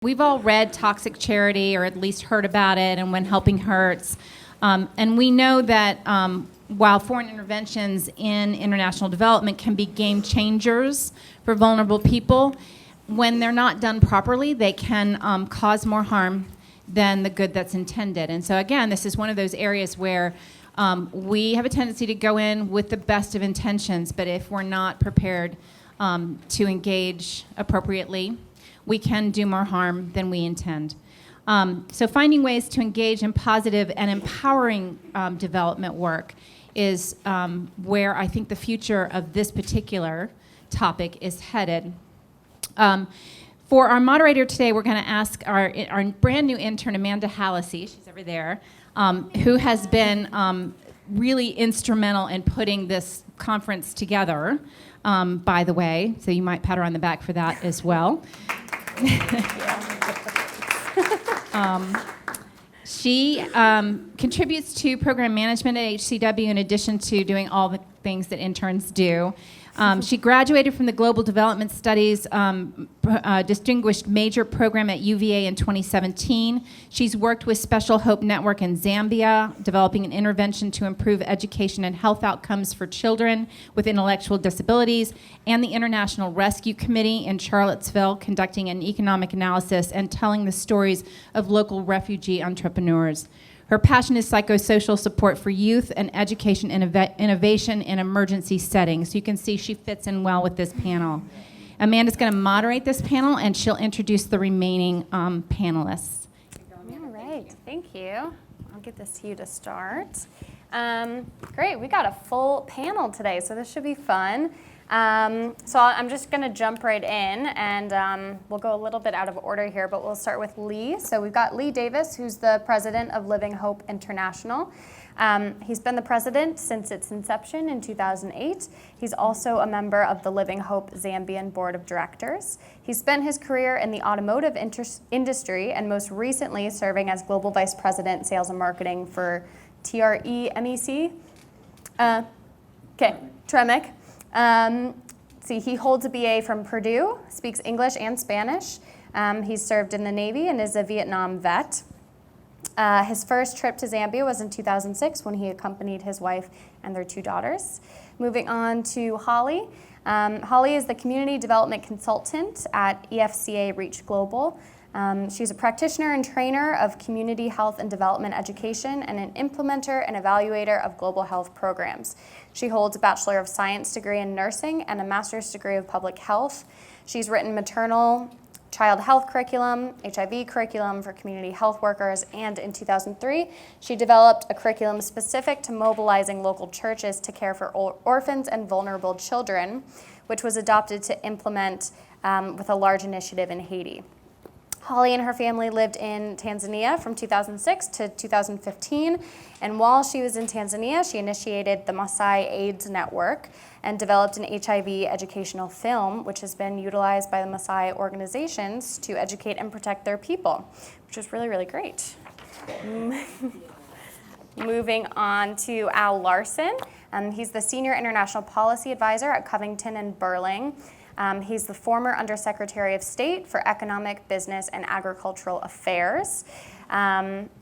We've all read Toxic Charity, or at least heard about it, and When Helping Hurts. And we know that while foreign interventions in international development can be game changers for vulnerable people, when they're not done properly, they can cause more harm than the good that's intended. And so again, this is one of those areas where we have a tendency to go in with the best of intentions, but if we're not prepared to engage appropriately, we can do more harm than we intend. So finding ways to engage in positive and empowering development work is where I think the future of this particular topic is headed. For our moderator today, we're going to ask our brand new intern, Amanda Hallisey, she's over there, who has been really instrumental in putting this conference together, by the way, so you might pat her on the back for that as well. She contributes to program management at HCW in addition to doing all the things that interns do. She graduated from the Global Development Studies Distinguished Major Program at UVA in 2017. She's worked with Special Hope Network in Zambia, developing an intervention to improve education and health outcomes for children with intellectual disabilities, and the International Rescue Committee in Charlottesville, conducting an economic analysis and telling the stories of local refugee entrepreneurs. Her passion is psychosocial support for youth and education innovation in emergency settings. You can see she fits in well with this panel. Amanda's going to moderate this panel, and she'll introduce the remaining panelists. All right, thank you. I'll get this to you to start. Great, we got a full panel today, so this should be fun. So I'm just going to jump right in, and we'll go a little bit out of order here, but we'll start with Lee. So we've got Lee Davis, who's the president of Living Hope International. He's been the president since its inception in 2008. He's also a member of the Living Hope Zambian Board of Directors. He spent his career in the automotive industry, and most recently serving as Global Vice President, Sales and Marketing for TREMEC. Tremec. He holds a BA from Purdue, speaks English and Spanish. He's served in the Navy and is a Vietnam vet. His first trip to Zambia was in 2006 when he accompanied his wife and their 2 daughters. Moving on to Holly. Holly is the Community Development Consultant at EFCA Reach Global. She's a practitioner and trainer of community health and development education and an implementer and evaluator of global health programs. She holds a Bachelor of Science degree in nursing and a Master's degree of public health. She's written maternal child health curriculum, HIV curriculum for community health workers, and in 2003, she developed a curriculum specific to mobilizing local churches to care for orphans and vulnerable children, which was adopted to implement with a large initiative in Haiti. Holly and her family lived in Tanzania from 2006 to 2015, and while she was in Tanzania, she initiated the Maasai AIDS Network and developed an HIV educational film, which has been utilized by the Maasai organizations to educate and protect their people, which is really, really great. Moving on to Al Larson. He's the Senior International Policy Advisor at Covington and Burling. He's the former Undersecretary of State for Economic, Business, and Agricultural Affairs.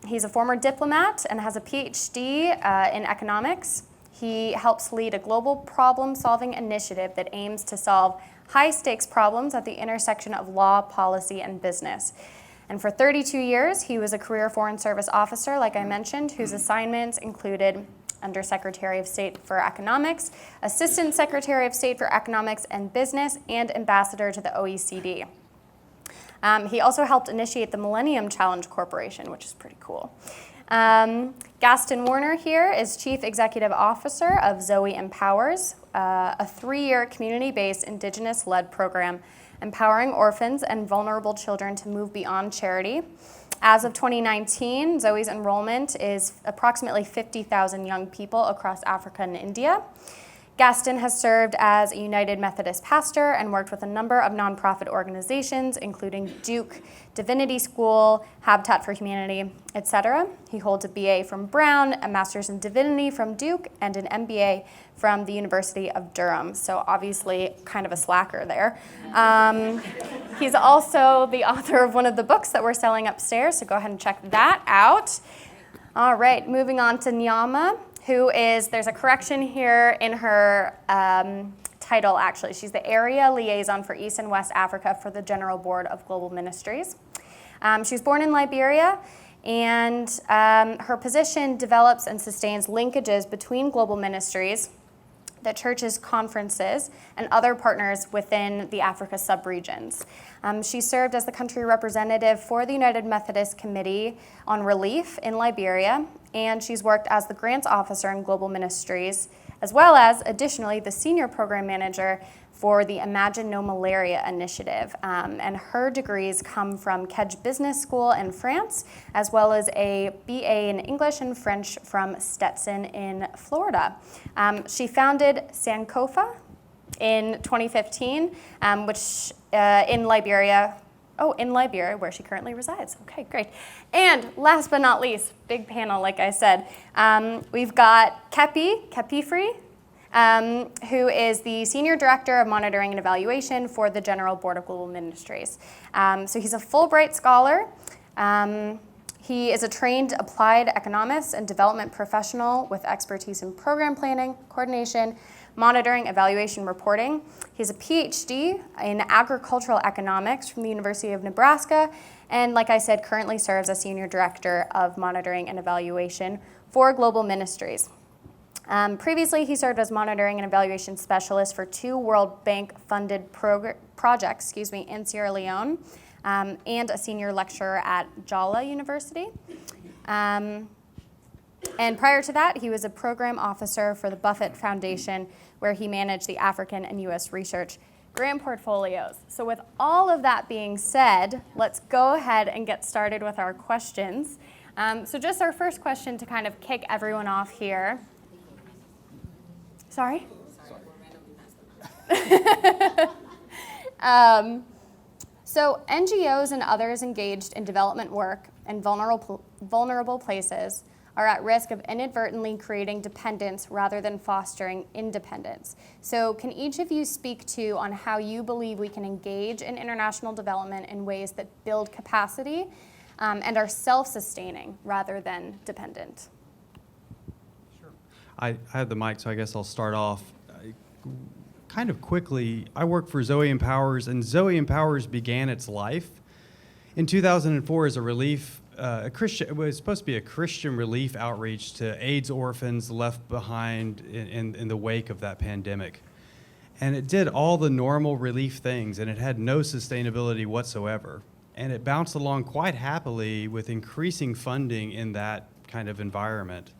He's a former diplomat and has a PhD in economics. He helps lead a global problem-solving initiative that aims to solve high-stakes problems at the intersection of law, policy, and business. And for 32 years, he was a career Foreign Service officer, like I mentioned, whose assignments included Undersecretary of State for Economics, Assistant Secretary of State for Economics and Business, and Ambassador to the OECD. He also helped initiate the Millennium Challenge Corporation, which is pretty cool. Gaston Warner here is Chief Executive Officer of Zoe Empowers, a 3-year community-based Indigenous-led program empowering orphans and vulnerable children to move beyond charity. As of 2019, Zoe's enrollment is approximately 50,000 young people across Africa and India. Gaston has served as a United Methodist pastor and worked with a number of nonprofit organizations, including Duke Divinity School, Habitat for Humanity, etc. He holds a BA from Brown, a Master's in Divinity from Duke, and an MBA from the University of Durham. So obviously kind of a slacker there. He's also the author of one of the books that we're selling upstairs, so go ahead and check that out. All right, moving on to Nyama, who is, there's a correction here in her title, actually. She's the Area Liaison for East and West Africa for the General Board of Global Ministries. She was born in Liberia, and her position develops and sustains linkages between global ministries, the church's conferences, and other partners within the Africa subregions. She served as the country representative for the United Methodist Committee on Relief in Liberia, and she's worked as the grants officer in global ministries, as well as, additionally, the senior program manager for the Imagine No Malaria initiative. And her degrees come from Kedge Business School in France, as well as a BA in English and French from Stetson in Florida. She founded Sankofa in 2015, which in Liberia, where she currently resides. Okay, great. And last but not least, big panel, like I said, we've got Kepi Free, who is the Senior Director of Monitoring and Evaluation for the General Board of Global Ministries. So he's a Fulbright scholar. He is a trained applied economist and development professional with expertise in program planning, coordination, monitoring, evaluation, reporting. He has a PhD in agricultural economics from the University of Nebraska, and like I said, currently serves as Senior Director of Monitoring and Evaluation for Global Ministries. Previously, he served as Monitoring and Evaluation Specialist for 2 World Bank-funded projects in Sierra Leone, and a Senior Lecturer at Jala University. And prior to that, he was a Program Officer for the Buffett Foundation, where he managed the African and U.S. research grant portfolios. So with all of that being said, let's go ahead and get started with our questions. So just our first question to kind of kick everyone off here. Sorry? So NGOs and others engaged in development work in vulnerable places are at risk of inadvertently creating dependence rather than fostering independence. So can each of you speak to on how you believe we can engage in international development in ways that build capacity and are self-sustaining rather than dependent? Sure. I have the mic, so I guess I'll start off. Kind of quickly, I work for Zoe Empowers, and Zoe Empowers began its life in 2004 as a relief it was supposed to be a Christian relief outreach to AIDS orphans left behind in the wake of that pandemic. And it did all the normal relief things, and it had no sustainability whatsoever. And it bounced along quite happily with increasing funding in that kind of environment.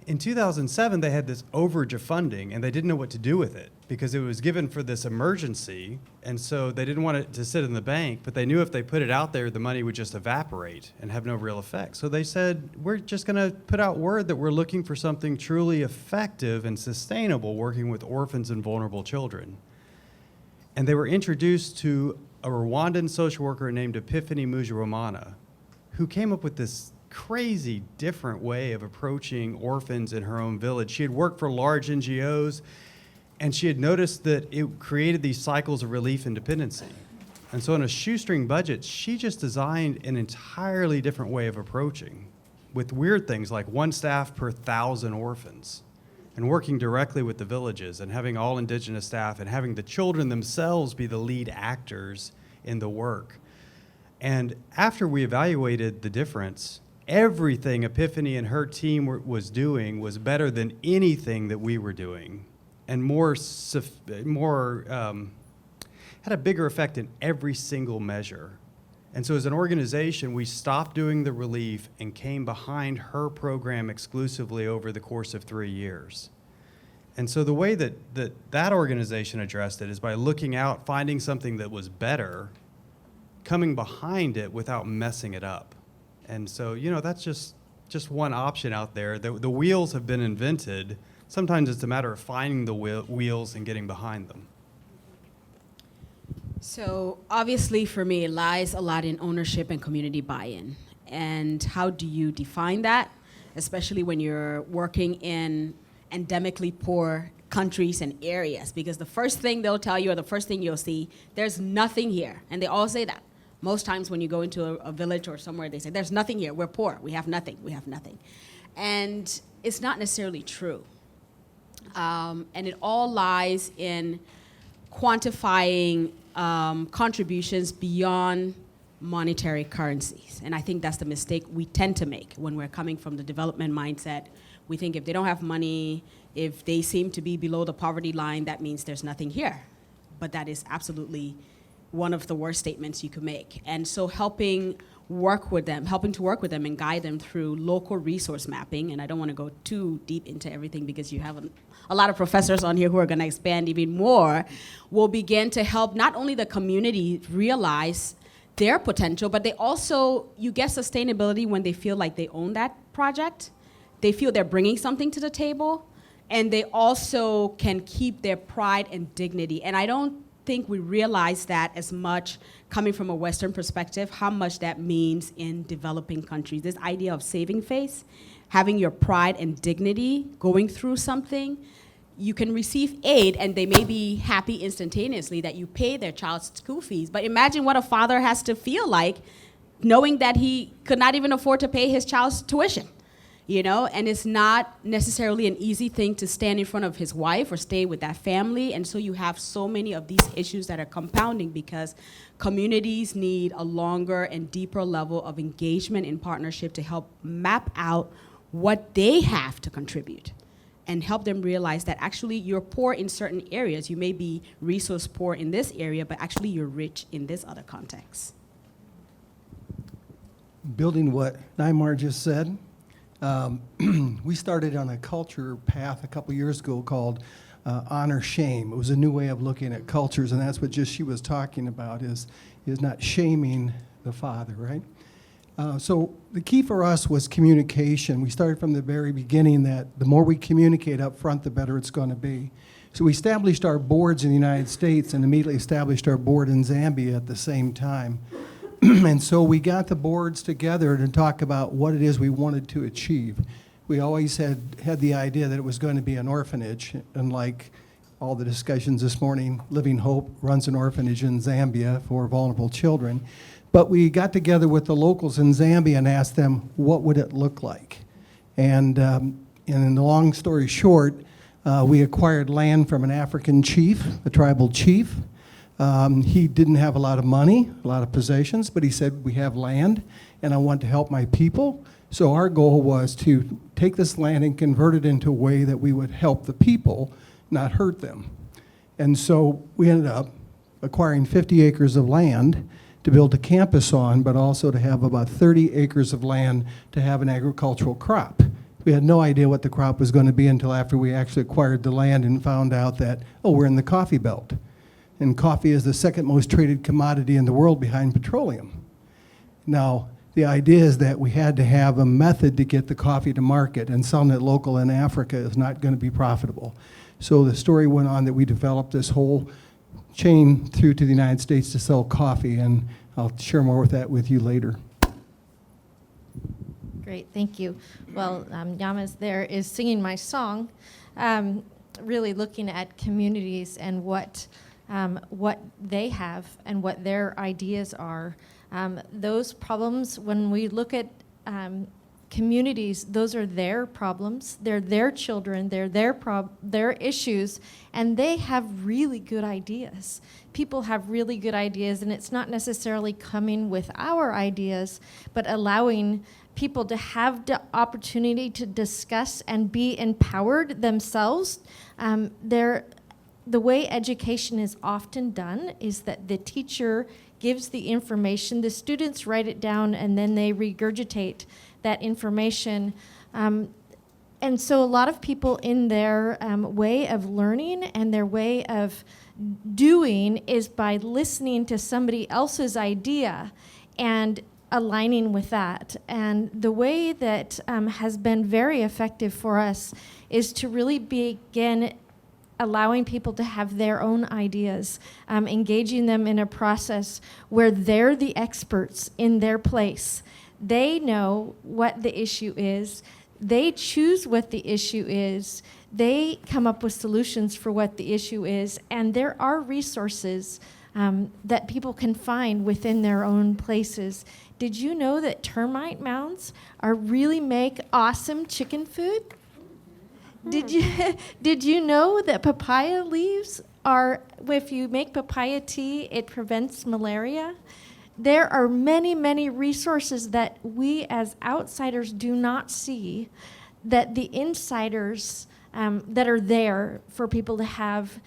In 2007, they had this overage of funding, and they didn't know what to do with it because it was given for this emergency, and so they didn't want it to sit in the bank, but they knew if they put it out there, the money would just evaporate and have no real effect. So they said, we're just going to put out word that we're looking for something truly effective and sustainable working with orphans and vulnerable children. And they were introduced to a Rwandan social worker named Epiphany Mujiramana, who came up with this crazy different way of approaching orphans in her own village. She had worked for large NGOs, and she had noticed that it created these cycles of relief and dependency. And so on a shoestring budget, she just designed an entirely different way of approaching with weird things like 1 staff per 1,000 orphans and working directly with the villages and having all indigenous staff and having the children themselves be the lead actors in the work. And after we evaluated the difference, everything Epiphany and her team was doing was better than anything that we were doing, and had a bigger effect in every single measure. And so as an organization, we stopped doing the relief and came behind her program exclusively over the course of 3 years. And so the way that organization addressed it is by looking out, finding something that was better, coming behind it without messing it up. And so, that's just one option out there. The wheels have been invented. sometimes it's a matter of finding the wheels and getting behind them. So obviously for me, it lies a lot in ownership and community buy-in. And how do you define that, especially when you're working in endemically poor countries and areas? Because the first thing they'll tell you, or the first thing you'll see, there's nothing here. And they all say that. Most times when you go into a village or somewhere, they say, there's nothing here, we're poor, we have nothing, we have nothing. And it's not necessarily true. And it all lies in quantifying contributions beyond monetary currencies. And I think that's the mistake we tend to make when we're coming from the development mindset. We think if they don't have money, if they seem to be below the poverty line, that means there's nothing here. But that is absolutely one of the worst statements you could make. And so helping to work with them and guide them through local resource mapping, and I don't want to go too deep into everything because you have a lot of professors on here who are going to expand even more, will begin to help not only the community realize their potential, but you get sustainability when they feel like they own that project. They feel they're bringing something to the table, and they also can keep their pride and dignity. And I don't think we realize that as much coming from a Western perspective, how much that means in developing countries. This idea of saving face, having your pride and dignity, going through something. You can receive aid, and they may be happy instantaneously that you pay their child's school fees. But imagine what a father has to feel like knowing that he could not even afford to pay his child's tuition. And it's not necessarily an easy thing to stand in front of his wife or stay with that family. And so you have so many of these issues that are compounding because communities need a longer and deeper level of engagement in partnership to help map out what they have to contribute and help them realize that actually you're poor in certain areas. You may be resource poor in this area, but actually you're rich in this other context. Building what Nymar just said, we started on a culture path a couple years ago called honor shame. It was a new way of looking at cultures, and that's what just she was talking about is not shaming the father, right? So the key for us was communication. We started from the very beginning that the more we communicate up front, the better it's going to be. So we established our boards in the United States and immediately established our board in Zambia at the same time. And so we got the boards together to talk about what it is we wanted to achieve. We always had the idea that it was going to be an orphanage, and like all the discussions this morning, Living Hope runs an orphanage in Zambia for vulnerable children. But we got together with the locals in Zambia and asked them, what would it look like? And in the long story short, we acquired land from an African chief, a tribal chief. He didn't have a lot of money, a lot of possessions, but he said, we have land, and I want to help my people. So our goal was to take this land and convert it into a way that we would help the people, not hurt them. And so we ended up acquiring 50 acres of land to build a campus on, but also to have about 30 acres of land to have an agricultural crop. We had no idea what the crop was going to be until after we actually acquired the land and found out that, we're in the coffee belt. And coffee is the second most traded commodity in the world behind petroleum. Now, the idea is that we had to have a method to get the coffee to market, and selling it local in Africa is not going to be profitable. So the story went on that we developed this whole chain through to the United States to sell coffee, and I'll share more with that with you later. Great, thank you. Well, Yamas there is singing my song, really looking at communities and what they have and what their ideas are. Those problems, when we look at communities, those are their problems. They're their children. They're their issues, and they have really good ideas. People have really good ideas, and it's not necessarily coming with our ideas, but allowing people to have the opportunity to discuss and be empowered themselves. The way education is often done is that the teacher gives the information, the students write it down, and then they regurgitate that information. And so a lot of people in their way of learning and their way of doing is by listening to somebody else's idea and aligning with that. And the way that has been very effective for us is to really begin allowing people to have their own ideas, engaging them in a process where they're the experts in their place. They know what the issue is. They choose what the issue is. They come up with solutions for what the issue is. And there are resources that people can find within their own places. Did you know that termite mounds really make awesome chicken food? Did you know that papaya leaves if you make papaya tea, it prevents malaria? There are many, many resources that we as outsiders do not see, that the insiders that are there for people to have.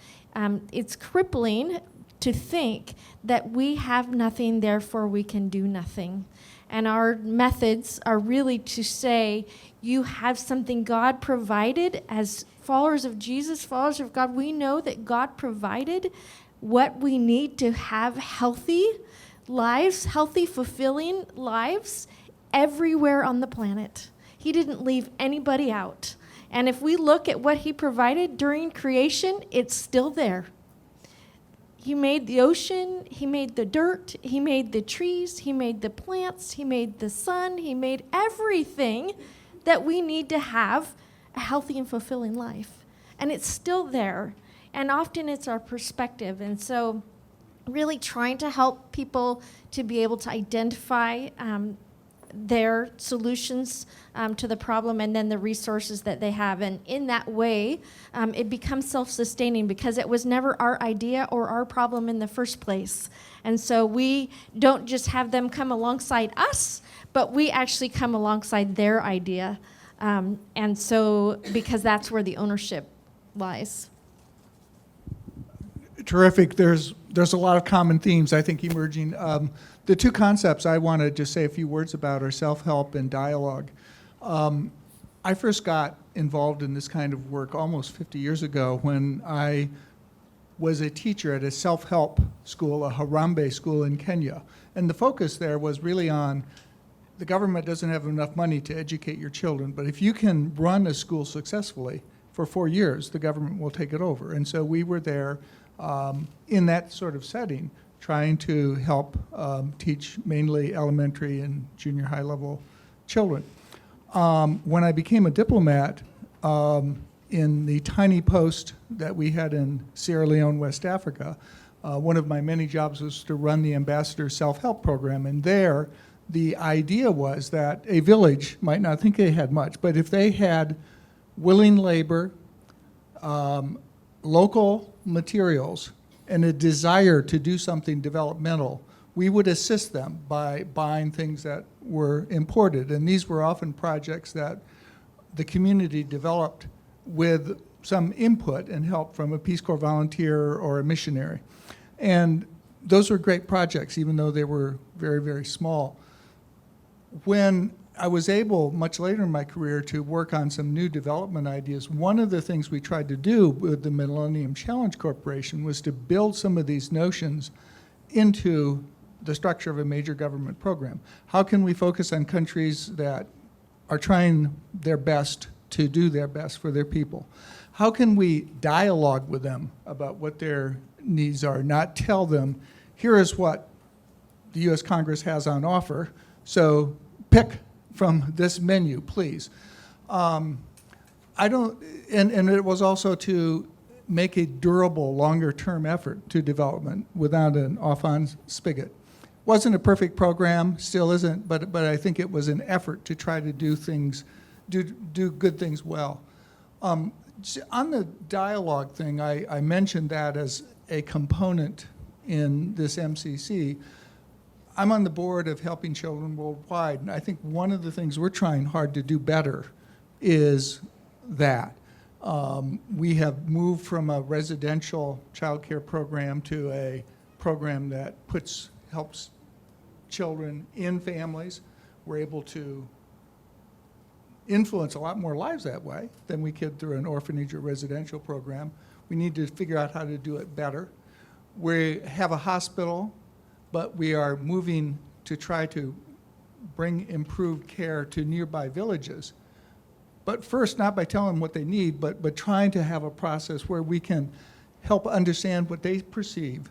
It's crippling to think that we have nothing, therefore we can do nothing. And our methods are really to say, you have something God provided. As followers of Jesus, followers of God, we know that God provided what we need to have healthy lives, healthy, fulfilling lives everywhere on the planet. He didn't leave anybody out. And if we look at what he provided during creation, it's still there. He made the ocean, he made the dirt, he made the trees, he made the plants, he made the sun, he made everything that we need to have a healthy and fulfilling life. And it's still there. And often it's our perspective. And so really trying to help people to be able to identify their solutions to the problem and then the resources that they have. And in that way, it becomes self-sustaining because it was never our idea or our problem in the first place. And so we don't just have them come alongside us, but we actually come alongside their idea. And so because that's where the ownership lies. Terrific. There's a lot of common themes, I think, emerging. The two concepts I want to just say a few words about are self-help and dialogue. I first got involved in this kind of work almost 50 years ago when I was a teacher at a self-help school, a Harambee school in Kenya. And the focus there was really on the government doesn't have enough money to educate your children, but if you can run a school successfully for 4 years, the government will take it over. And so we were there in that sort of setting, trying to help teach mainly elementary and junior high level children. When I became a diplomat in the tiny post that we had in Sierra Leone, West Africa, one of my many jobs was to run the ambassador self-help program. And there, the idea was that a village might not think they had much, but if they had willing labor, local materials, and a desire to do something developmental, we would assist them by buying things that were imported. And these were often projects that the community developed with some input and help from a Peace Corps volunteer or a missionary. And those were great projects, even though they were very, very small. When I was able, much later in my career, to work on some new development ideas, one of the things we tried to do with the Millennium Challenge Corporation was to build some of these notions into the structure of a major government program. How can we focus on countries that are trying their best to do their best for their people? How can we dialogue with them about what their needs are, not tell them, here is what the U.S. Congress has on offer, so pick from this menu, please. And it was also to make a durable, longer-term effort to development without an off-on spigot. Wasn't a perfect program, still isn't, but I think it was an effort to try to do things, do good things well. On the dialogue thing, I mentioned that as a component in this MCC. I'm on the board of Helping Children Worldwide, and I think one of the things we're trying hard to do better is that. We have moved from a residential child care program to a program that helps children in families. We're able to influence a lot more lives that way than we could through an orphanage or residential program. We need to figure out how to do it better. We have a hospital, but we are moving to try to bring improved care to nearby villages. But first, not by telling them what they need, but trying to have a process where we can help understand what they perceive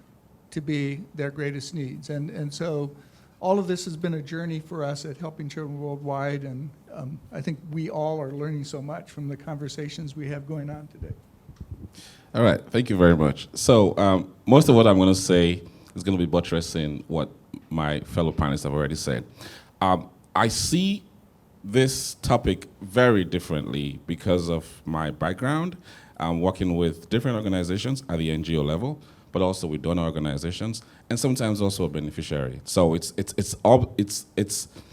to be their greatest needs. And so all of this has been a journey for us at Helping Children Worldwide, and I think we all are learning so much from the conversations we have going on today. All right, thank you very much. So most of what I'm going to say is going to be buttressing what my fellow panelists have already said. I see this topic very differently because of my background. I'm working with different organizations at the NGO level, but also with donor organizations, and sometimes also a beneficiary. So it's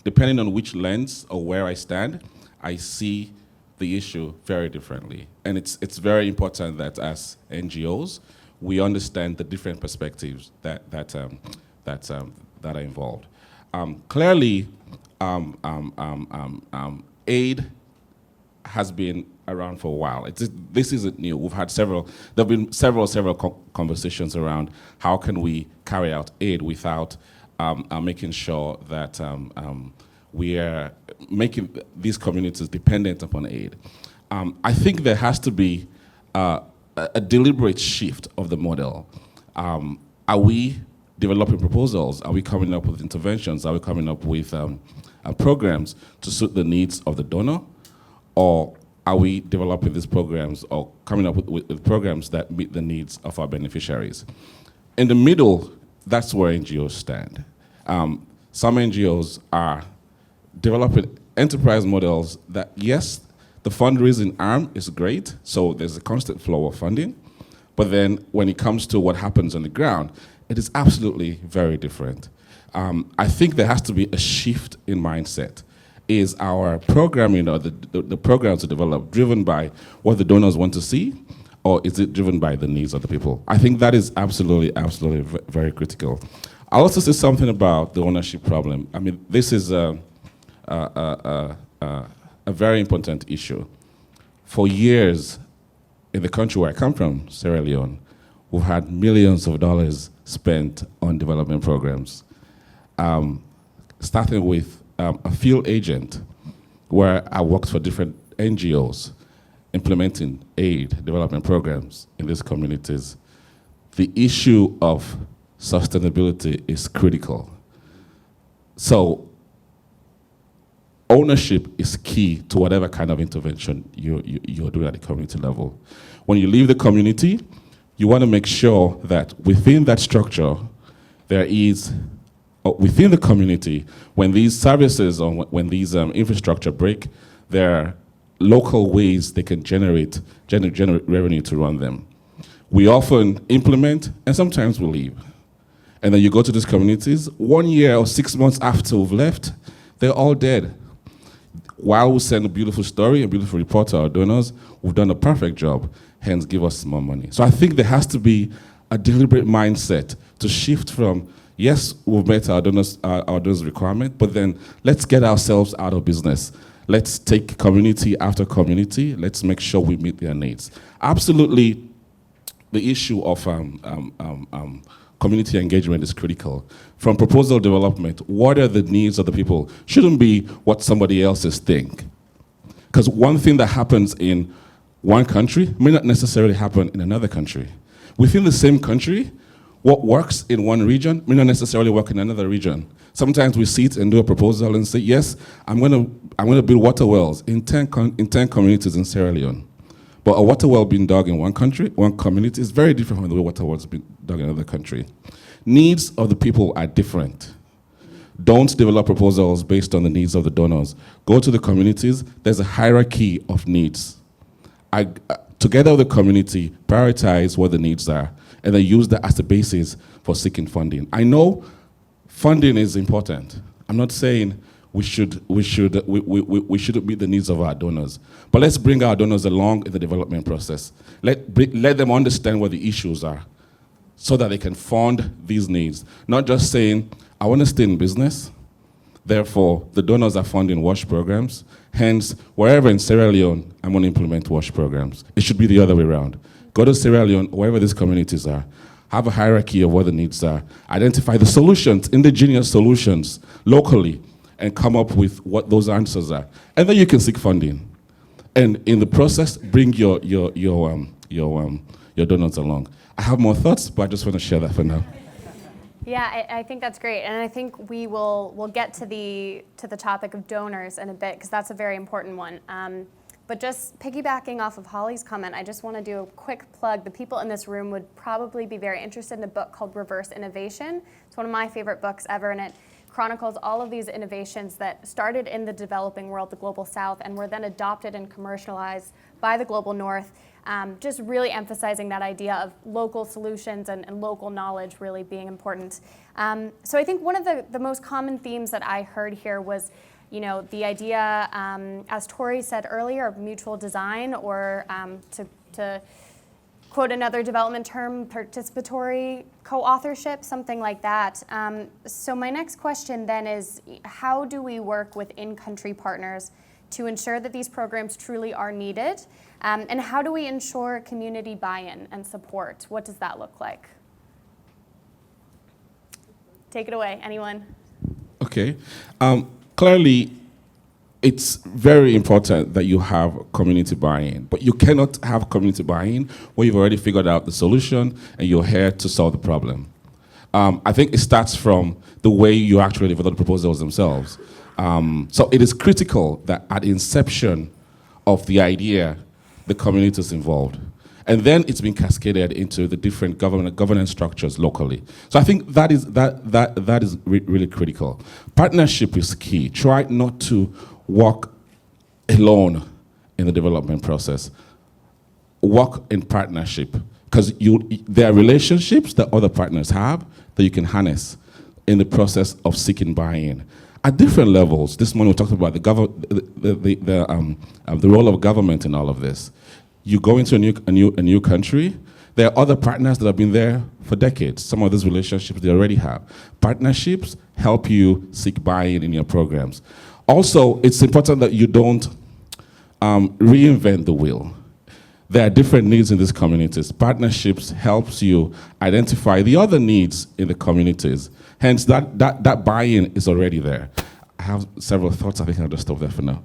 depending on which lens or where I stand, I see the issue very differently. And it's very important that as NGOs, we understand the different perspectives that are involved. Clearly, aid has been around for a while. This isn't new. There have been several conversations around how can we carry out aid without making sure that we are making these communities dependent upon aid. I think there has to be a deliberate shift of the model. Are we developing proposals? Are we coming up with interventions? Are we coming up with programs to suit the needs of the donor? Or are we developing these programs or coming up with programs that meet the needs of our beneficiaries? In the middle, that's where NGOs stand. Some NGOs are developing enterprise models that, yes, the fundraising arm is great, so there's a constant flow of funding, but then when it comes to what happens on the ground, it is absolutely very different. I think there has to be a shift in mindset. Is our programming or the programs to develop driven by what the donors want to see, or is it driven by the needs of the people? I think that is absolutely very critical. I'll also say something about the ownership problem. I mean, this is a very important issue. For years, in the country where I come from, Sierra Leone, we've had millions of dollars spent on development programs, starting with a field agent where I worked for different NGOs implementing aid development programs in these communities. The issue of sustainability is critical. So ownership is key to whatever kind of intervention you're doing at the community level. When you leave the community, you want to make sure that within that structure, there is within the community, when these services or when these infrastructure break, there are local ways they can generate revenue to run them. We often implement, and sometimes we leave. And then you go to these communities, 1 year or 6 months after we've left, they're all dead. While we send a beautiful story, a beautiful report to our donors, we've done a perfect job, hence give us more money. So I think there has to be a deliberate mindset to shift from, yes, we've met our donors' requirement, but then let's get ourselves out of business. Let's take community after community. Let's make sure we meet their needs. Absolutely, the issue of community engagement is critical. From proposal development, what are the needs of the people? Shouldn't be what somebody else's think. Because one thing that happens in one country may not necessarily happen in another country. Within the same country, what works in one region may not necessarily work in another region. Sometimes we sit and do a proposal and say, yes, I'm going to build water wells in 10 communities in Sierra Leone. But a water well being dug in one country, one community, is very different from the way water wells being dug in another country. Needs of the people are different. Don't develop proposals based on the needs of the donors. Go to the communities. There's a hierarchy of needs. Together with the community, prioritize what the needs are, and then use that as the basis for seeking funding. I know funding is important. I'm not saying we shouldn't meet the needs of our donors, but let's bring our donors along in the development process. Let them understand what the issues are so that they can fund these needs. Not just saying, I want to stay in business, therefore the donors are funding WASH programs, hence wherever in Sierra Leone, I'm going to implement WASH programs. It should be the other way around. Go to Sierra Leone, wherever these communities are, have a hierarchy of what the needs are, identify the solutions, indigenous solutions, locally, and come up with what those answers are. And then you can seek funding. And in the process, bring your donors along. I have more thoughts, but I just want to share that for now. Yeah, I think that's great, and I think we'll get to the topic of donors in a bit, because that's a very important one. But just piggybacking off of Holly's comment, I just want to do a quick plug. The people in this room would probably be very interested in a book called Reverse Innovation. It's one of my favorite books ever, and it chronicles all of these innovations that started in the developing world, the global south, and were then adopted and commercialized by the global north. Just really emphasizing that idea of local solutions and local knowledge really being important. So I think one of the most common themes that I heard here was, the idea, as Tori said earlier, of mutual design, or to quote another development term, participatory co-authorship, something like that. So my next question then is, how do we work with in-country partners to ensure that these programs truly are needed? And how do we ensure community buy-in and support? What does that look like? Take it away, anyone? Okay. Clearly, it's very important that you have community buy-in, but you cannot have community buy-in when you've already figured out the solution and you're here to solve the problem. I think it starts from the way you actually develop the proposals themselves. So it is critical that at the inception of the idea, the community is involved. And then it's been cascaded into the different governance structures locally. So I think that is really critical. Partnership is key. Try not to walk alone in the development process. Work in partnership, because there are relationships that other partners have that you can harness in the process of seeking buy-in. At different levels, this morning we talked about the role of government in all of this. You go into a new country, there are other partners that have been there for decades. Some of these relationships they already have. Partnerships help you seek buy-in in your programs. Also, it's important that you don't reinvent the wheel. There are different needs in these communities. Partnerships helps you identify the other needs in the communities. Hence, that buy-in is already there. I have several thoughts. I think I'll just stop there for now.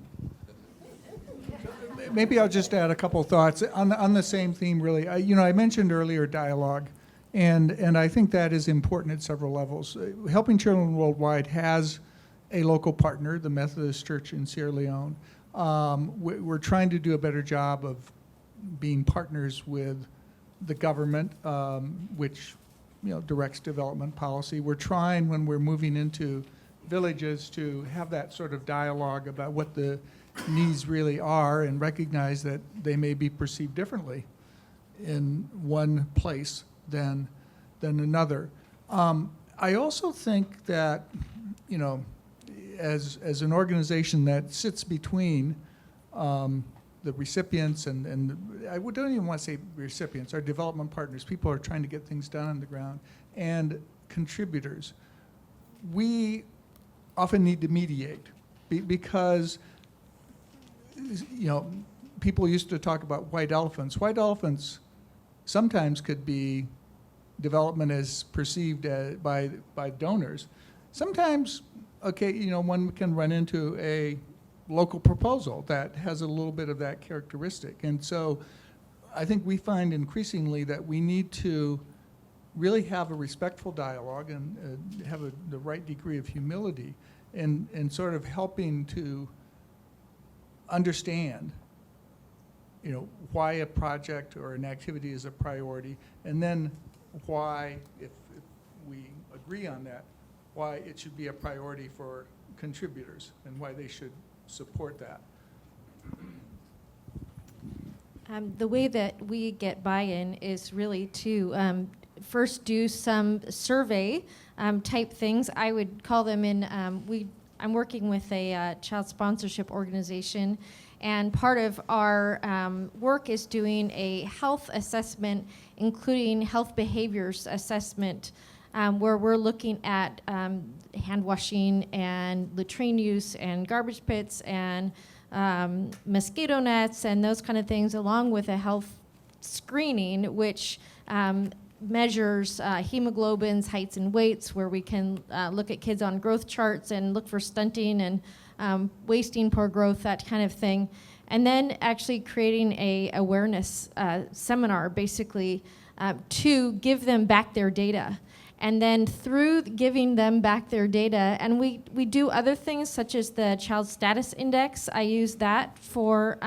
Maybe I'll just add a couple thoughts on the same theme, really. I mentioned earlier dialogue, and I think that is important at several levels. Helping Children Worldwide has a local partner, the Methodist Church in Sierra Leone. We're trying to do a better job of being partners with the government, which directs development policy. We're trying, when we're moving into villages, to have that sort of dialogue about what the needs really are and recognize that they may be perceived differently in one place than another. I also think that, as an organization that sits between the recipients and I don't even want to say recipients, our development partners, people who are trying to get things done on the ground, and contributors, we often need to mediate because people used to talk about white elephants. White elephants sometimes could be development as perceived by donors. Sometimes, one can run into a local proposal that has a little bit of that characteristic. And so I think we find increasingly that we need to really have a respectful dialogue and have the right degree of humility in sort of helping to understand why a project or an activity is a priority, and then why, if we agree on that, why it should be a priority for contributors and why they should support that. The way that we get buy-in is really to first do some survey type things. I would call them I'm working with a child sponsorship organization, and part of our work is doing a health assessment, including health behaviors assessment, where we're looking at hand washing and latrine use and garbage pits and mosquito nets and those kind of things, along with a health screening, which measures hemoglobins, heights, and weights, where we can look at kids on growth charts and look for stunting and wasting poor growth, that kind of thing. And then actually creating a awareness seminar, basically, to give them back their data. And then through giving them back their data, and we do other things such as the Child Status Index. I use that for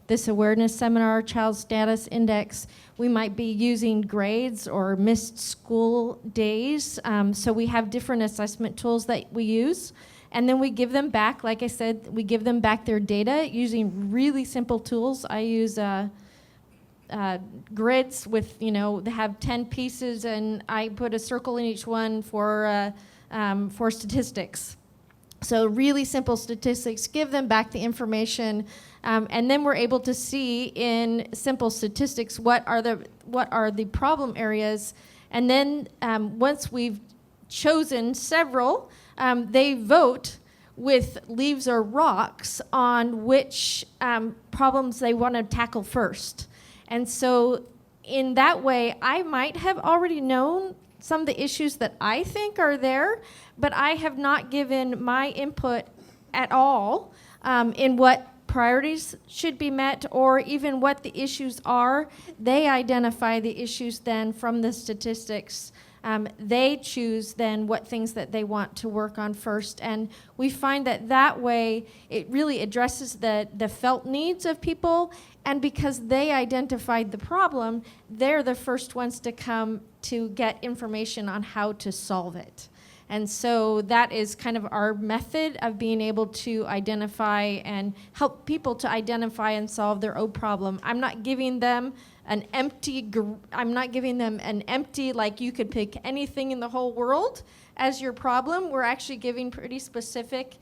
this awareness seminar, Child Status Index. We might be using grades or missed school days. So we have different assessment tools that we use. And then we give them back, like I said, we give them back their data using really simple tools. I use grids with, they have 10 pieces, and I put a circle in each one for statistics. So really simple statistics, give them back the information, and then we're able to see in simple statistics what are the problem areas. And then once we've chosen several, they vote with leaves or rocks on which problems they want to tackle first. And so in that way, I might have already known some of the issues that I think are there, but I have not given my input at all in what priorities should be met or even what the issues are. They identify the issues then from the statistics. They choose then what things that they want to work on first. And we find that way it really addresses the felt needs of people. And because they identified the problem, they're the first ones to come to get information on how to solve it. And so that is kind of our method of being able to identify and help people to identify and solve their own problem. I'm not giving them an empty, like you could pick anything in the whole world as your problem. We're actually giving pretty specific,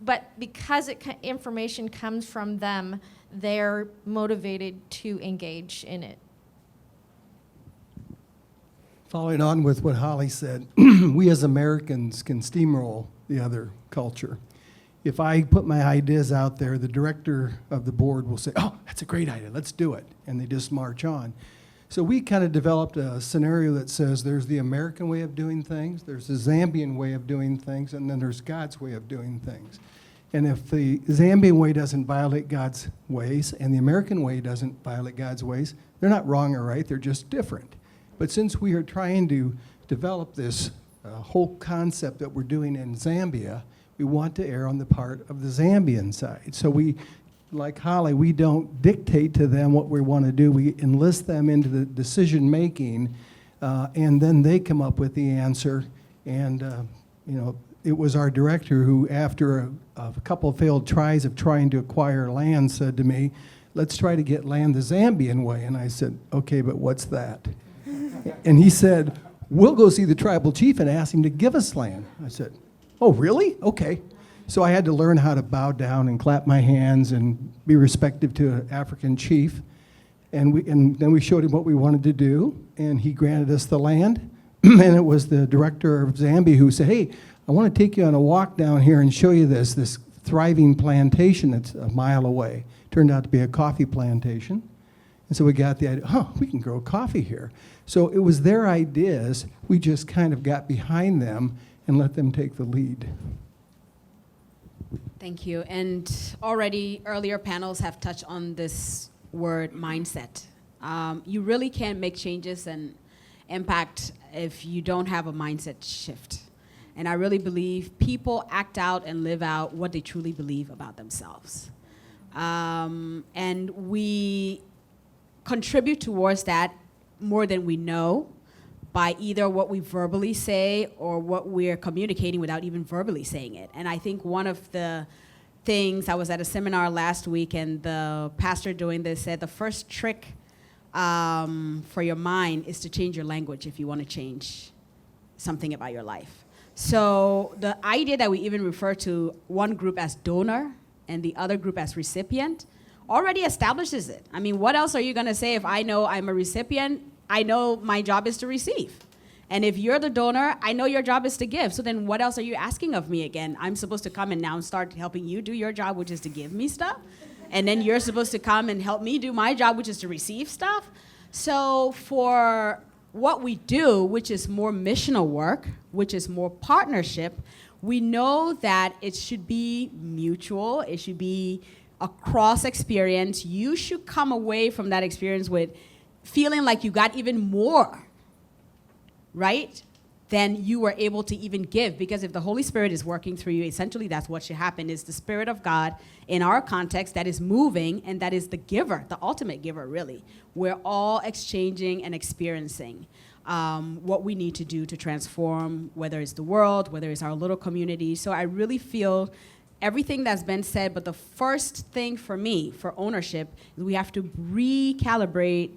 but because information comes from them, they're motivated to engage in it. Following on with what Holly said, we as Americans can steamroll the other culture. If I put my ideas out there, the director of the board will say, "Oh, that's a great idea, let's do it," and they just march on. So we kind of developed a scenario that says there's the American way of doing things, there's the Zambian way of doing things, and then there's God's way of doing things. And if the Zambian way doesn't violate God's ways and the American way doesn't violate God's ways, they're not wrong or right, they're just different. But since we are trying to develop this whole concept that we're doing in Zambia, we want to err on the part of the Zambian side. So we, like Holly, we don't dictate to them what we want to do. We enlist them into the decision making, and then they come up with the answer. And it was our director who, after a couple of failed tries of trying to acquire land, said to me, "Let's try to get land the Zambian way." And I said, "Okay, but what's that?" And he said, "We'll go see the tribal chief and ask him to give us land." I said, "Oh, really? Okay." So I had to learn how to bow down and clap my hands and be respectful to an African chief. And then we showed him what we wanted to do, and he granted us the land. And it was the director of Zambia who said, "Hey, I want to take you on a walk down here and show you this thriving plantation that's a mile away." Turned out to be a coffee plantation. And so we got the idea, we can grow coffee here. So it was their ideas. We just kind of got behind them and let them take the lead. Thank you. And already earlier panels have touched on this word mindset. You really can't make changes and impact if you don't have a mindset shift. And I really believe people act out and live out what they truly believe about themselves. And we contribute towards that more than we know by either what we verbally say or what we're communicating without even verbally saying it. And I think one of the things, I was at a seminar last week and the pastor doing this said the first trick for your mind is to change your language if you want to change something about your life. So the idea that we even refer to one group as donor and the other group as recipient already establishes it. I mean, what else are you going to say if I know I'm a recipient? I know my job is to receive. And if you're the donor, I know your job is to give. So then what else are you asking of me again? I'm supposed to come and now start helping you do your job, which is to give me stuff. And then you're supposed to come and help me do my job, which is to receive stuff. So for what we do, which is more missional work, which is more partnership, we know that it should be mutual, it should be a cross experience. You should come away from that experience with feeling like you got even more, right, than you were able to even give. Because if the Holy Spirit is working through you, essentially that's what should happen, is the Spirit of God in our context that is moving, and that is the giver, the ultimate giver, really. We're all exchanging and experiencing what we need to do to transform, whether it's the world, whether it's our little community. So I really feel everything that's been said, but the first thing for me, for ownership, is we have to recalibrate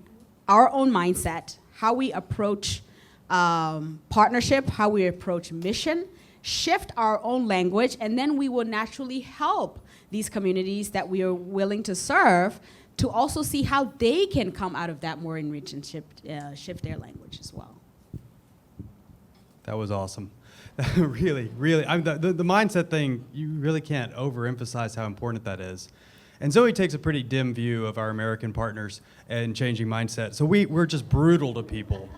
our own mindset, how we approach partnership, how we approach mission, shift our own language, and then we will naturally help these communities that we are willing to serve to also see how they can come out of that more enriched and shift their language as well. That was awesome. Really, really. The mindset thing, you really can't overemphasize how important that is. And Zoe takes a pretty dim view of our American partners and changing mindset. So we're just brutal to people.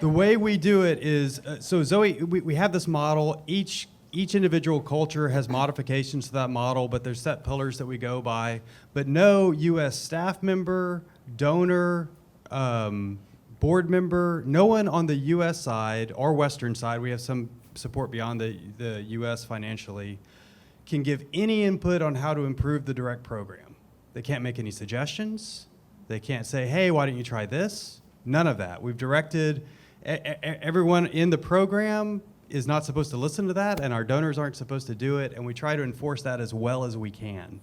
The way we do it is, so Zoe, we have this model. Each individual culture has modifications to that model, but there's set pillars that we go by. But no U.S. staff member, donor, board member, no one on the U.S. side or Western side, we have some support beyond the U.S. financially, can give any input on how to improve the direct program. They can't make any suggestions. They can't say, hey, why don't you try this? None of that. We've directed everyone in the program is not supposed to listen to that, and our donors aren't supposed to do it, and we try to enforce that as well as we can.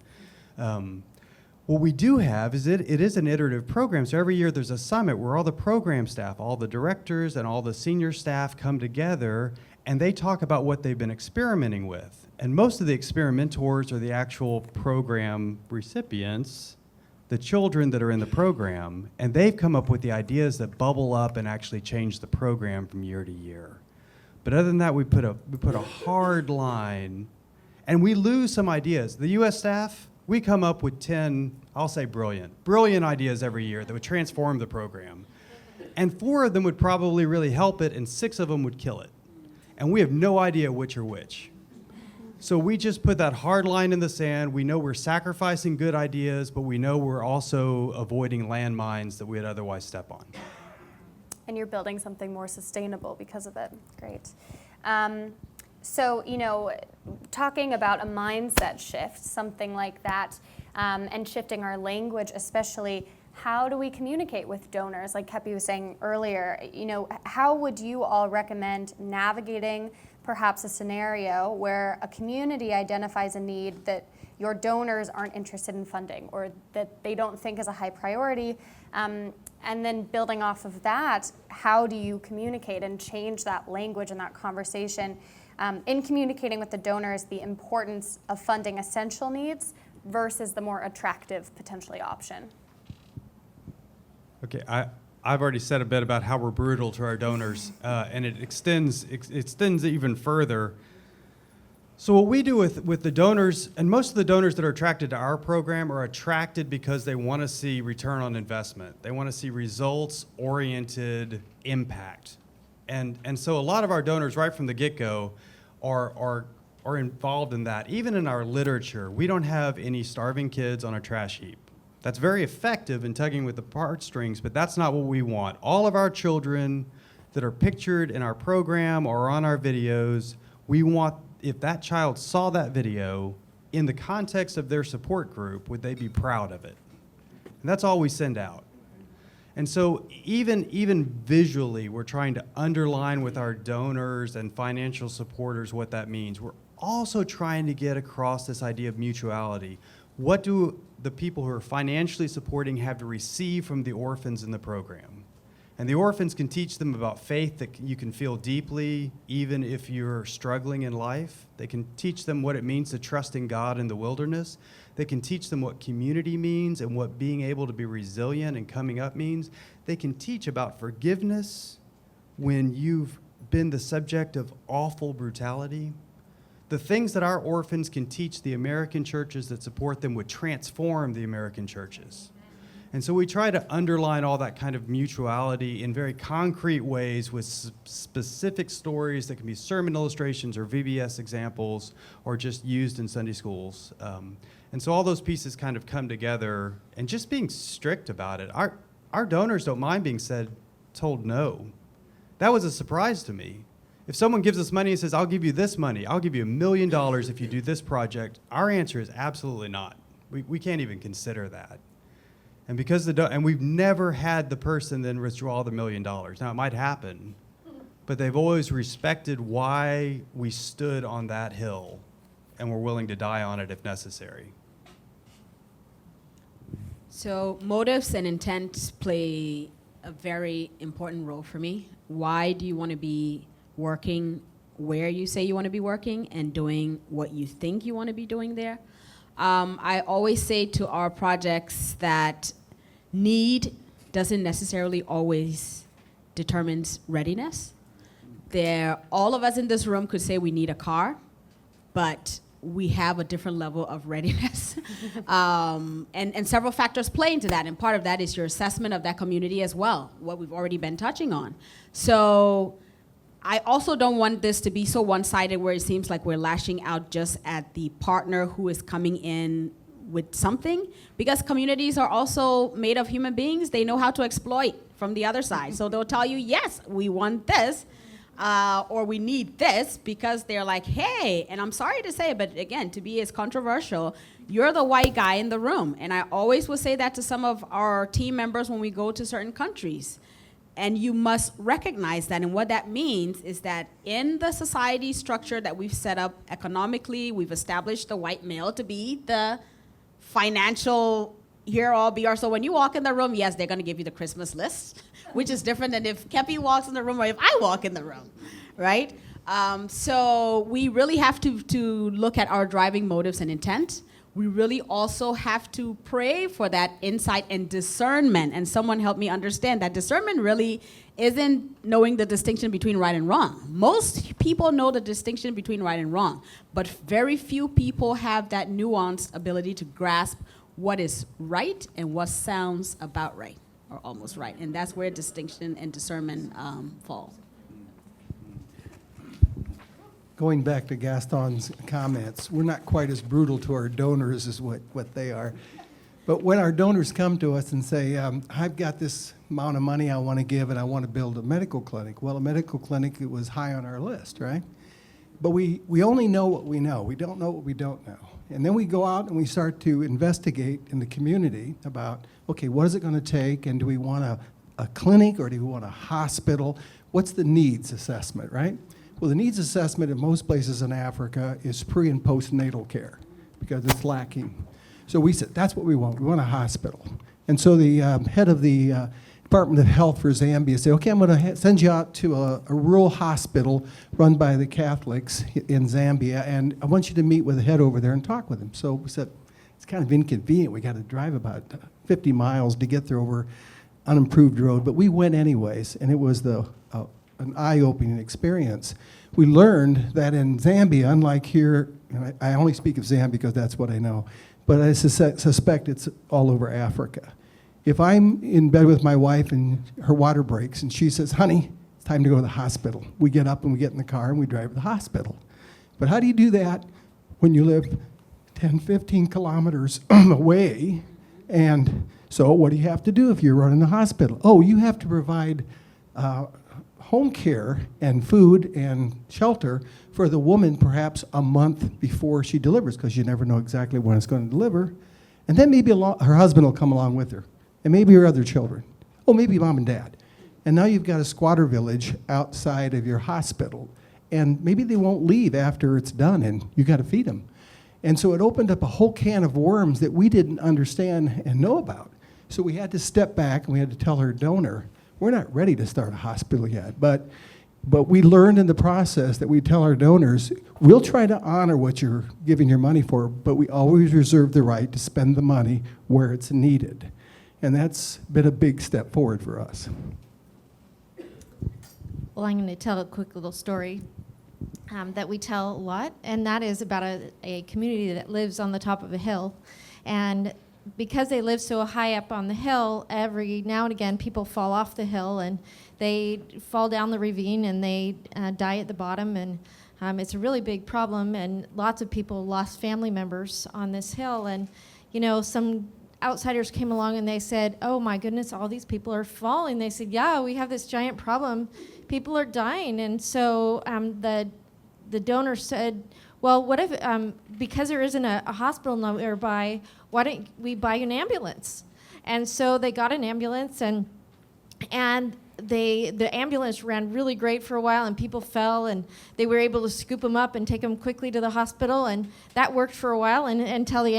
What we do have is it is an iterative program, so every year there's a summit where all the program staff, all the directors, and all the senior staff come together, and they talk about what they've been experimenting with. And most of the experimentors are the actual program recipients, the children that are in the program, and they've come up with the ideas that bubble up and actually change the program from year to year. But other than that, we put a hard line, and we lose some ideas. The U.S. staff, we come up with 10, I'll say brilliant ideas every year that would transform the program. And 4 of them would probably really help it, and 6 of them would kill it. And we have no idea which are which. So we just put that hard line in the sand. We know we're sacrificing good ideas, but we know we're also avoiding landmines that we'd otherwise step on. And you're building something more sustainable because of it. Great. So, talking about a mindset shift, something like that, and shifting our language especially, how do we communicate with donors? Like Kepi was saying earlier, how would you all recommend navigating perhaps a scenario where a community identifies a need that your donors aren't interested in funding or that they don't think is a high priority? And then building off of that, how do you communicate and change that language and that conversation in communicating with the donors, the importance of funding essential needs versus the more attractive potentially option? Okay, I've already said a bit about how we're brutal to our donors, and it extends even further. So what we do with the donors, and most of the donors that are attracted to our program are attracted because they want to see return on investment. They want to see results-oriented impact. And so a lot of our donors right from the get-go are involved in that. Even in our literature, we don't have any starving kids on a trash heap. That's very effective in tugging with the heartstrings, but that's not what we want. All of our children that are pictured in our program or on our videos, we want, if that child saw that video in the context of their support group, would they be proud of it? And that's all we send out. And so even visually, we're trying to underline with our donors and financial supporters what that means. We're also trying to get across this idea of mutuality. What do the people who are financially supporting have to receive from the orphans in the program? And the orphans can teach them about faith that you can feel deeply even if you're struggling in life. They can teach them what it means to trust in God in the wilderness. They can teach them what community means and what being able to be resilient and coming up means. They can teach about forgiveness when you've been the subject of awful brutality. The things that our orphans can teach the American churches that support them would transform the American churches. And so we try to underline all that kind of mutuality in very concrete ways with specific stories that can be sermon illustrations or VBS examples or just used in Sunday schools. And so all those pieces kind of come together, and just being strict about it. Our donors don't mind being told no. That was a surprise to me. If someone gives us money and says, I'll give you this money, I'll give you $1 million if you do this project, our answer is absolutely not. We can't even consider that. And because and we've never had the person then withdraw the $1 million. Now, it might happen, but they've always respected why we stood on that hill and were willing to die on it if necessary. So motives and intent play a very important role for me. Why do you want to be working where you say you want to be working and doing what you think you want to be doing there? I always say to our projects that need doesn't necessarily always determines readiness. All of us in this room could say we need a car, but we have a different level of readiness. And several factors play into that, and part of that is your assessment of that community as well, what we've already been touching on. So I also don't want this to be so one-sided where it seems like we're lashing out just at the partner who is coming in with something, because communities are also made of human beings. They know how to exploit from the other side. So they'll tell you, yes, we want this, or we need this, because they're like, hey, and I'm sorry to say, but again, to be as controversial, you're the white guy in the room. And I always will say that to some of our team members when we go to certain countries. And you must recognize that. And what that means is that in the society structure that we've set up economically, we've established the white male to be the financial here all be our. So when you walk in the room, yes, they're going to give you the Christmas list, which is different than if Kepi walks in the room or if I walk in the room, right? So we really have to look at our driving motives and intent. We really also have to pray for that insight and discernment. And someone helped me understand that discernment really isn't knowing the distinction between right and wrong. Most people know the distinction between right and wrong, but very few people have that nuanced ability to grasp what is right and what sounds about right or almost right. And that's where distinction and discernment fall. Going back to Gaston's comments, we're not quite as brutal to our donors as what they are. But when our donors come to us and say, I've got this amount of money I want to give and I want to build a medical clinic. Well, a medical clinic, it was high on our list, right? But we only know what we know. We don't know what we don't know. And then we go out and we start to investigate in the community about, okay, what is it going to take? And do we want a clinic or do we want a hospital? What's the needs assessment, right? Well, the needs assessment in most places in Africa is pre- and postnatal care because it's lacking. So we said, that's what we want. We want a hospital. And so the head of the Department of Health for Zambia said, okay, I'm going to send you out to a rural hospital run by the Catholics in Zambia, and I want you to meet with the head over there and talk with him. So we said, it's kind of inconvenient. We got to drive about 50 miles to get there over unimproved road, but we went anyways, and it was an eye-opening experience. We learned that in Zambia, unlike here, and I only speak of Zambia because that's what I know, but I suspect it's all over Africa. If I'm in bed with my wife and her water breaks and she says, honey, it's time to go to the hospital, we get up and we get in the car and we drive to the hospital. But how do you do that when you live 10, 15 kilometers away? And so what do you have to do if you're running a hospital? Oh, you have to provide home care and food and shelter for the woman perhaps a month before she delivers, because you never know exactly when it's going to deliver. And then maybe her husband will come along with her, and maybe her other children. Oh, maybe mom and dad. And now you've got a squatter village outside of your hospital, and maybe they won't leave after it's done, and you got to feed them. And so it opened up a whole can of worms that we didn't understand and know about. So we had to step back, and we had to tell our donor, we're not ready to start a hospital yet, but we learned in the process that we tell our donors, we'll try to honor what you're giving your money for, but we always reserve the right to spend the money where it's needed. And that's been a big step forward for us. Well, I'm going to tell a quick little story that we tell a lot, and that is about a community that lives on the top of a hill. And because they live so high up on the hill, every now and again people fall off the hill and they fall down the ravine and they die at the bottom, and it's a really big problem, and lots of people lost family members on this hill. And some outsiders came along and they said, oh my goodness, all these people are falling. They said, yeah, we have this giant problem, people are dying. And so the donor said, well, what if, because there isn't a hospital nearby, why don't we buy an ambulance? And so they got an ambulance, and the ambulance ran really great for a while, and people fell, and they were able to scoop them up and take them quickly to the hospital, and that worked for a while, and until the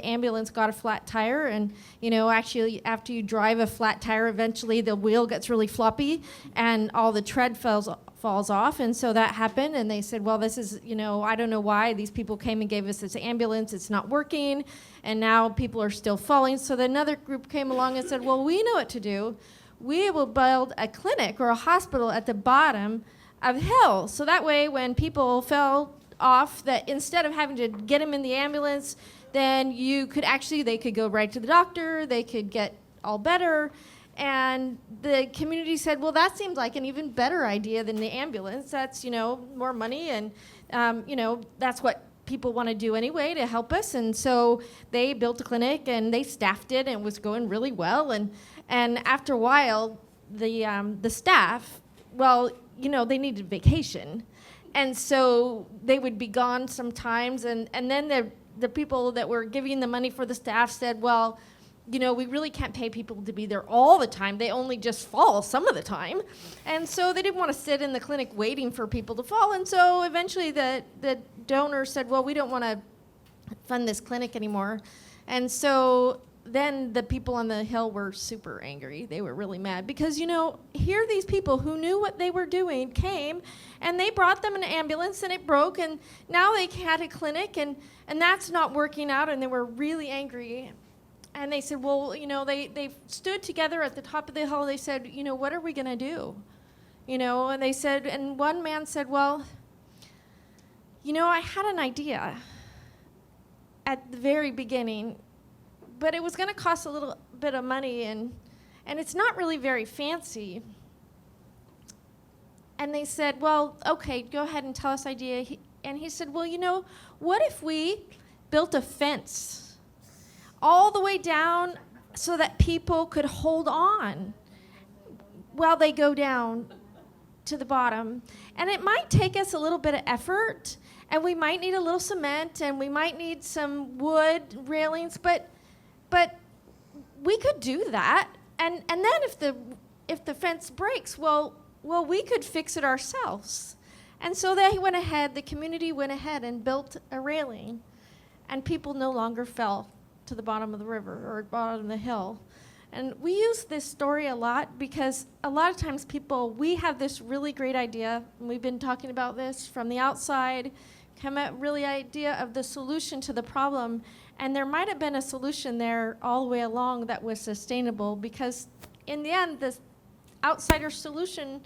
ambulance got a flat tire. And actually, after you drive a flat tire, eventually the wheel gets really floppy, and all the tread falls off. And so that happened, and they said, well, this is, I don't know why these people came and gave us this ambulance, it's not working, and now people are still falling. So then another group came along and said, well, we know what to do. We will build a clinic or a hospital at the bottom of the hill. So that way, when people fell off, that instead of having to get them in the ambulance, then they could go right to the doctor, they could get all better. And the community said, well, that seems like an even better idea than the ambulance. That's, more money, and, that's what people want to do anyway to help us. And so they built a clinic, and they staffed it, and it was going really well. And after a while, the staff, they needed vacation. And so they would be gone sometimes. And then the people that were giving the money for the staff said, well, we really can't pay people to be there all the time. They only just fall some of the time. And so they didn't want to sit in the clinic waiting for people to fall. And so eventually the donor said, well, we don't want to fund this clinic anymore. And so then the people on the hill were super angry. They were really mad because, here these people who knew what they were doing came, and they brought them an ambulance, and it broke, and now they had a clinic, and that's not working out, and they were really angry. And they said, well, they stood together at the top of the hill. They said, what are we going to do? And they said, and one man said, well, I had an idea at the very beginning, but it was going to cost a little bit of money, and it's not really very fancy. And they said, well, okay, go ahead and tell us idea. And he said, well, what if we built a fence all the way down so that people could hold on while they go down to the bottom? And it might take us a little bit of effort, and we might need a little cement, and we might need some wood railings, but we could do that. And then if the fence breaks, well, we could fix it ourselves. And so the community went ahead and built a railing, and people no longer fell to the bottom of the river or bottom of the hill. And we use this story a lot because a lot of times we have this really great idea, and we've been talking about this from the outside, come at really idea of the solution to the problem, and there might have been a solution there all the way along that was sustainable, because in the end, the outsider solution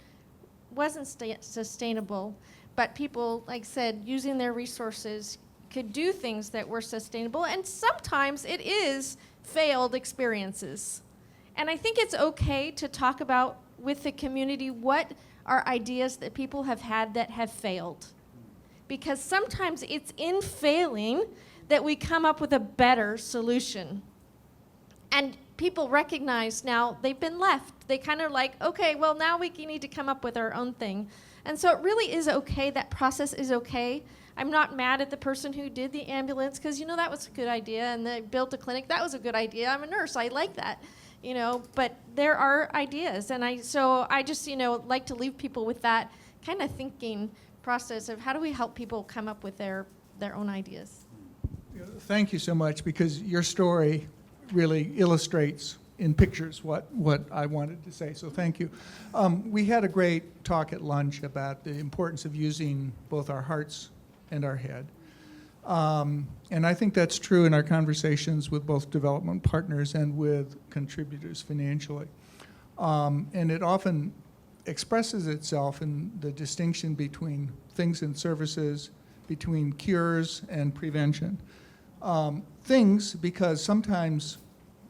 wasn't sustainable, but people, like I said, using their resources could do things that were sustainable, and sometimes it is failed experiences. And I think it's okay to talk about with the community what are ideas that people have had that have failed. Because sometimes it's in failing that we come up with a better solution. And people recognize now they've been left. They kind of like, okay, well, now we need to come up with our own thing. And so it really is okay. That process is okay. I'm not mad at the person who did the ambulance because, that was a good idea, and they built a clinic. That was a good idea. I'm a nurse. I like that, but there are ideas. And I just, like to leave people with that kind of thinking process of how do we help people come up with their own ideas. Thank you so much, because your story really illustrates in pictures what I wanted to say, so thank you. We had a great talk at lunch about the importance of using both our hearts and our head. And I think that's true in our conversations with both development partners and with contributors financially. And it often expresses itself in the distinction between things and services, between cures and prevention. things, because sometimes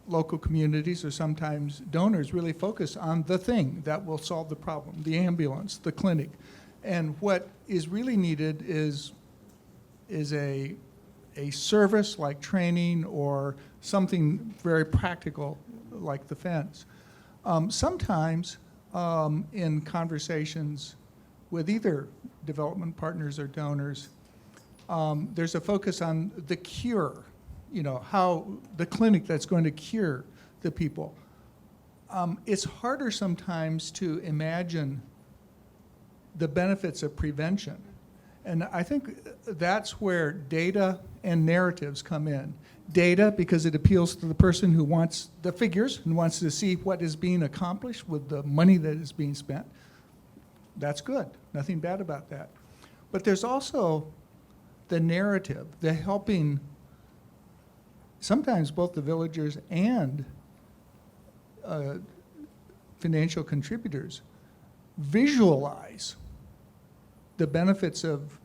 local communities or sometimes donors really focus on the thing that will solve the problem, the ambulance, the clinic. And what is really needed is a service like training or something very practical like the fence. Sometimes in conversations with either development partners or donors, there's a focus on the cure, how the clinic that's going to cure the people. It's harder sometimes to imagine the benefits of prevention. And I think that's where data and narratives come in. Data, because it appeals to the person who wants the figures and wants to see what is being accomplished with the money that is being spent. That's good, nothing bad about that. But there's also the narrative, the helping sometimes both the villagers and financial contributors visualize the benefits of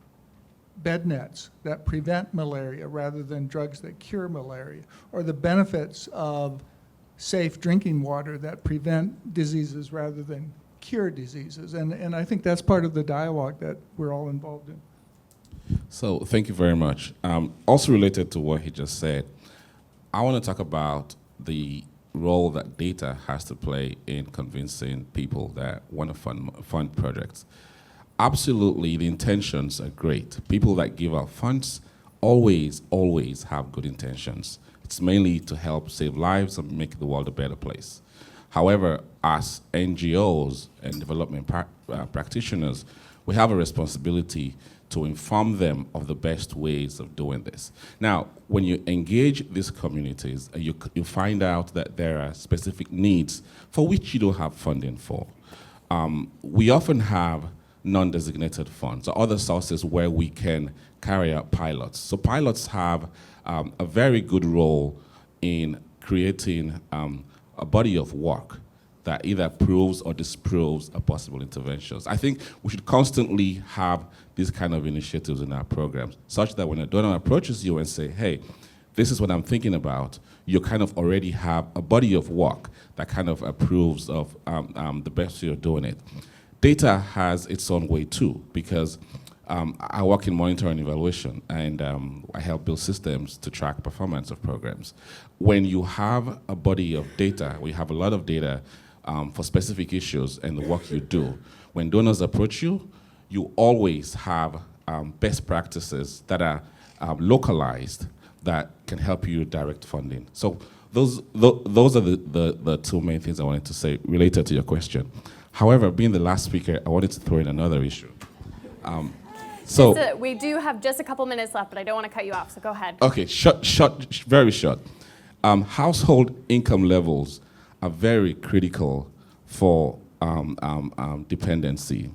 bed nets that prevent malaria rather than drugs that cure malaria, or the benefits of safe drinking water that prevent diseases rather than cure diseases. And I think that's part of the dialogue that we're all involved in. So thank you very much. Also related to what he just said, I want to talk about the role that data has to play in convincing people that want to fund projects. Absolutely, the intentions are great. People that give out funds always have good intentions. It's mainly to help save lives and make the world a better place. However, as NGOs and development practitioners, we have a responsibility to inform them of the best ways of doing this. Now, when you engage these communities, you find out that there are specific needs for which you don't have funding for. We often have non-designated funds or other sources where we can carry out pilots. So pilots have a very good role in creating a body of work that either proves or disproves a possible interventions. I think we should constantly have these kind of initiatives in our programs, such that when a donor approaches you and say, hey, this is what I'm thinking about, you kind of already have a body of work that kind of approves of the best way of doing it. Data has its own way too, because I work in monitoring and evaluation, and I help build systems to track performance of programs. When you have a body of data, we have a lot of data for specific issues and the work you do. When donors approach you, you always have best practices that are localized that can help you direct funding. So those are the two main things I wanted to say related to your question. However, being the last speaker, I wanted to throw in another issue. We do have just a couple minutes left, but I don't want to cut you off, so go ahead. Okay, very short. Household income levels are very critical for dependency.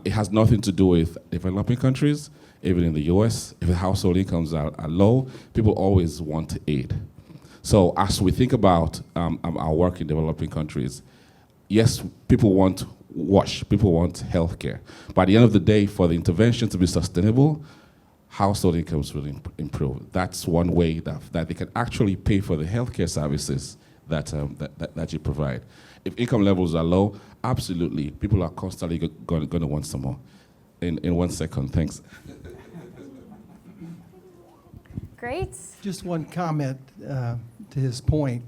It has nothing to do with developing countries. Even in the US, if the household incomes are low, people always want aid. So as we think about our work in developing countries, yes, people want WASH, people want healthcare. But at the end of the day, for the intervention to be sustainable, household incomes will improve. That's one way that they can actually pay for the healthcare services that you provide. If income levels are low, absolutely, people are constantly going to want some more. In 1 second, thanks. Great. Just one comment to his point.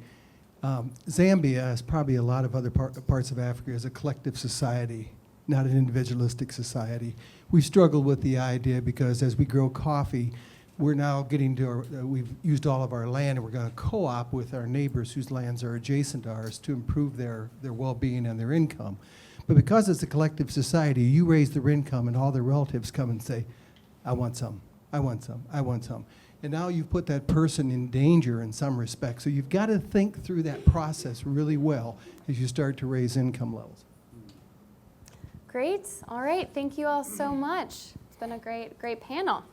Zambia, as probably a lot of other parts of Africa, is a collective society, not an individualistic society. We struggle with the idea because as we grow coffee, we're now getting to we've used all of our land, and we're going to co-op with our neighbors whose lands are adjacent to ours to improve their well-being and their income. But because it's a collective society, you raise their income, and all their relatives come and say, I want some, I want some, I want some. And now you've put that person in danger in some respects. So you've got to think through that process really well as you start to raise income levels. Great. All right. Thank you all so much. It's been a great panel.